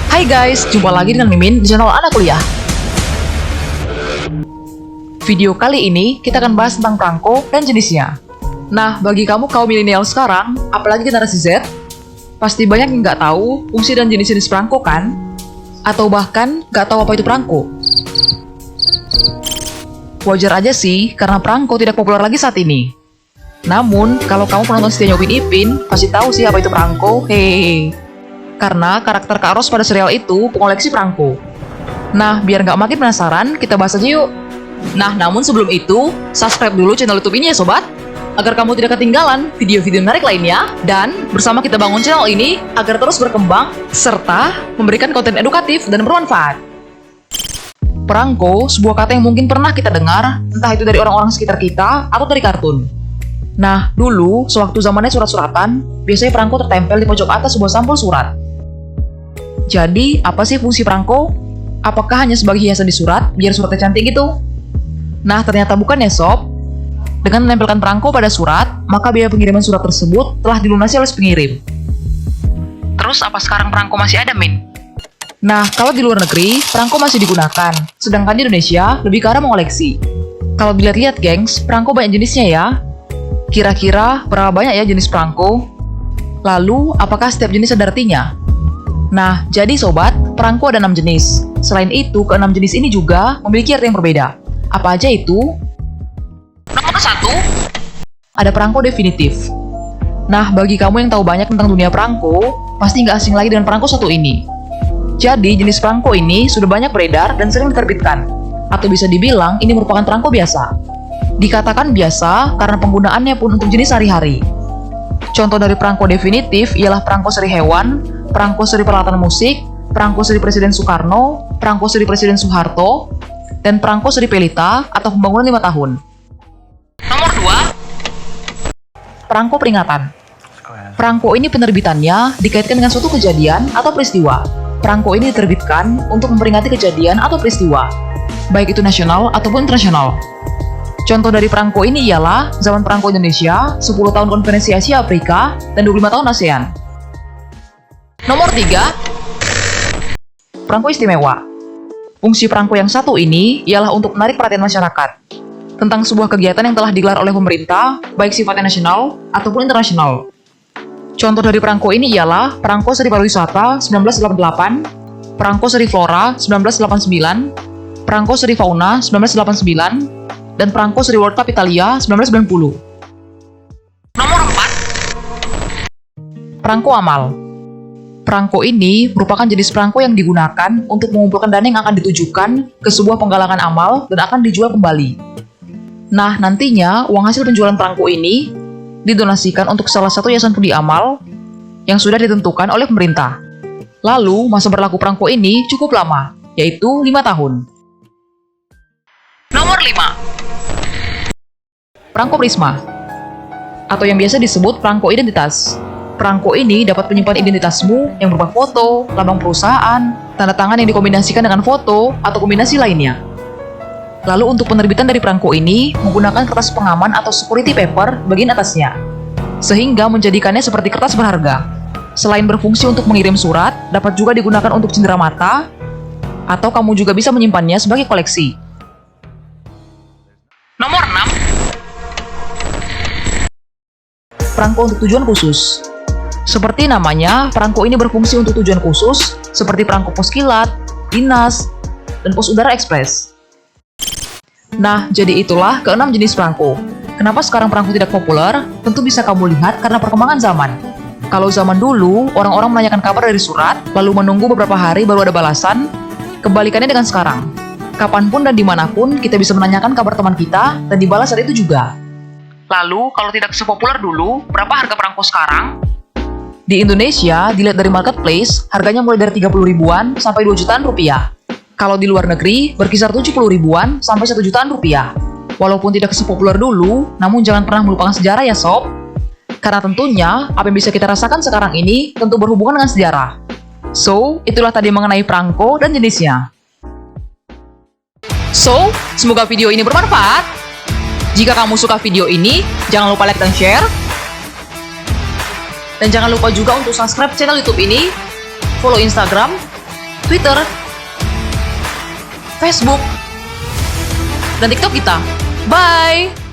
Hai guys, jumpa lagi dengan Mimin di channel Anak Kuliah. Video kali ini kita akan bahas tentang perangko dan jenisnya. Nah, bagi kamu kaum milenial sekarang, apalagi generasi Z, pasti banyak yang nggak tahu fungsi dan jenis-jenis perangko kan? Atau bahkan nggak tahu apa itu perangko. Wajar aja sih, karena perangko tidak populer lagi saat ini. Namun, kalau kamu penonton setianya Upin Ipin, pasti tahu sih apa itu perangko, hehehe. Karena karakter Kak Ros pada serial itu pengoleksi perangko. Nah, biar nggak makin penasaran, kita bahas aja yuk. Nah, namun sebelum itu, subscribe dulu channel YouTube ini ya sobat, agar kamu tidak ketinggalan video-video menarik lainnya, dan bersama kita bangun channel ini agar terus berkembang, serta memberikan konten edukatif dan bermanfaat. Perangko, sebuah kata yang mungkin pernah kita dengar, entah itu dari orang-orang sekitar kita atau dari kartun. Nah, dulu, sewaktu zamannya surat-suratan, biasanya perangko tertempel di pojok atas sebuah sampul surat. Jadi, apa sih fungsi perangko? Apakah hanya sebagai hiasan di surat, biar suratnya cantik gitu? Nah, ternyata bukan ya sob. Dengan menempelkan perangko pada surat, maka biaya pengiriman surat tersebut telah dilunasi oleh pengirim. Terus apa sekarang perangko masih ada, Min? Nah, kalau di luar negeri, perangko masih digunakan, sedangkan di Indonesia lebih ke arah mengoleksi. Kalau dilihat-lihat, gengs, perangko banyak jenisnya ya. Kira-kira berapa banyak ya jenis perangko? Lalu, apakah setiap jenis ada artinya? Nah, jadi sobat, perangko ada 6 jenis. Selain itu, ke-6 jenis ini juga memiliki arti yang berbeda. Apa aja itu? Nomor 1, ada perangko definitif. Nah, bagi kamu yang tahu banyak tentang dunia perangko, pasti nggak asing lagi dengan perangko satu ini. Jadi, jenis perangko ini sudah banyak beredar dan sering diterbitkan. Atau bisa dibilang, ini merupakan perangko biasa. Dikatakan biasa karena penggunaannya pun untuk jenis sehari-hari. Contoh dari perangko definitif ialah perangko seri hewan, perangko seri peralatan musik, perangko seri Presiden Soekarno, perangko seri Presiden Soeharto, dan perangko seri Pelita atau pembangunan 5 tahun. Nomor 2, perangko peringatan. Perangko ini penerbitannya dikaitkan dengan suatu kejadian atau peristiwa. Perangko ini diterbitkan untuk memperingati kejadian atau peristiwa, baik itu nasional ataupun internasional. Contoh dari perangko ini ialah Zaman Perangko Indonesia, 10 tahun Konferensi Asia Afrika, dan 25 tahun ASEAN. Nomor 3, perangko istimewa. Fungsi perangko yang satu ini ialah untuk menarik perhatian masyarakat tentang sebuah kegiatan yang telah digelar oleh pemerintah, baik sifatnya nasional ataupun internasional. Contoh dari perangko ini ialah Perangko Seri Pariwisata 1988, Perangko Seri Flora 1989, Perangko Seri Fauna 1989, dan Perangko Seri World Cup Italia 1990. Nomor 4, perangko amal. Perangko ini merupakan jenis perangko yang digunakan untuk mengumpulkan dana yang akan ditujukan ke sebuah penggalangan amal dan akan dijual kembali. Nah, nantinya uang hasil penjualan perangko ini didonasikan untuk salah satu yayasan peduli amal yang sudah ditentukan oleh pemerintah. Lalu, masa berlaku perangko ini cukup lama, yaitu 5 tahun. Nomor 5, perangko prisma, atau yang biasa disebut perangko identitas. Perangko ini dapat menyimpan identitasmu yang berupa foto, lambang perusahaan, tanda tangan yang dikombinasikan dengan foto, atau kombinasi lainnya. Lalu untuk penerbitan dari perangko ini menggunakan kertas pengaman atau security paper bagian atasnya, sehingga menjadikannya seperti kertas berharga. Selain berfungsi untuk mengirim surat, dapat juga digunakan untuk cindera mata, atau kamu juga bisa menyimpannya sebagai koleksi. Nomor 6, perangko untuk tujuan khusus. Seperti namanya, perangko ini berfungsi untuk tujuan khusus, seperti perangko pos kilat, dinas, dan pos udara ekspres. Nah, jadi itulah ke-6 jenis perangko. Kenapa sekarang perangko tidak populer? Tentu bisa kamu lihat karena perkembangan zaman. Kalau zaman dulu, orang-orang menanyakan kabar dari surat, lalu menunggu beberapa hari baru ada balasan. Kebalikannya dengan sekarang. Kapanpun dan dimanapun, kita bisa menanyakan kabar teman kita, dan dibalas saat itu juga. Lalu, kalau tidak sepopuler dulu, berapa harga perangko sekarang? Di Indonesia, dilihat dari marketplace, harganya mulai dari 30 ribuan sampai 2 jutaan rupiah. Kalau di luar negeri, berkisar 70 ribuan sampai 1 jutaan rupiah. Walaupun tidak sepopuler dulu, namun jangan pernah melupakan sejarah ya sob. Karena tentunya, apa yang bisa kita rasakan sekarang ini tentu berhubungan dengan sejarah. So, itulah tadi mengenai perangko dan jenisnya. So, semoga video ini bermanfaat. Jika kamu suka video ini, jangan lupa like dan share. Dan jangan lupa juga untuk subscribe channel YouTube ini, follow Instagram, Twitter, Facebook, dan TikTok kita. Bye!